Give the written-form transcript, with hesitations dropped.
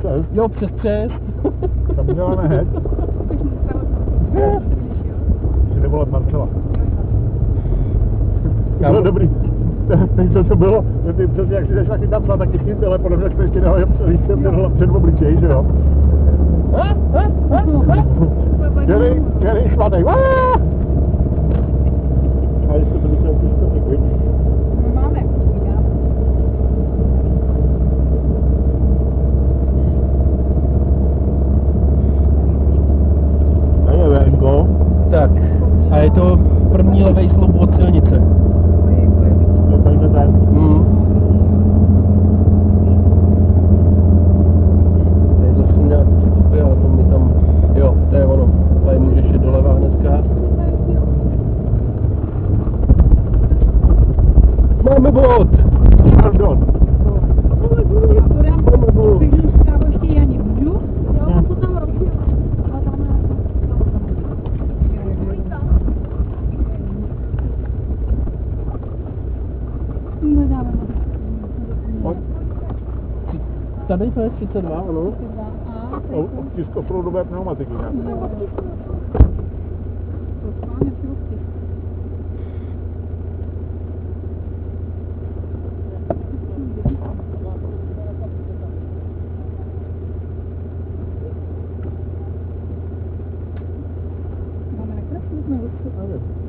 přes? Jo, přes. Tam uděláme hned. Že nevolat Marcela. To bylo dobrý. Teď co bylo, ty přesně jak si začala chytat psa, tak ti s tím telefonem, jak jsme ještě nehojil před obličej, že jo? Dělej švatek. A jestli to myslel píškotek, víš? No máme. A je venko. Tak, a je to první levej sloup od silnice. Jo, tady to ten. Tady zase nějak přestupil, ale to mi tam, jo, to je ono. Tady můžeš jít doleva hnedka. Máme bod! Pardon. Máme bod. Ještě já nemůžu. Jo, on to tam rozšil. Tady to je 32, ano. Tiskoproudové pneumatiky nějaké. Máme nakreslit nebo co?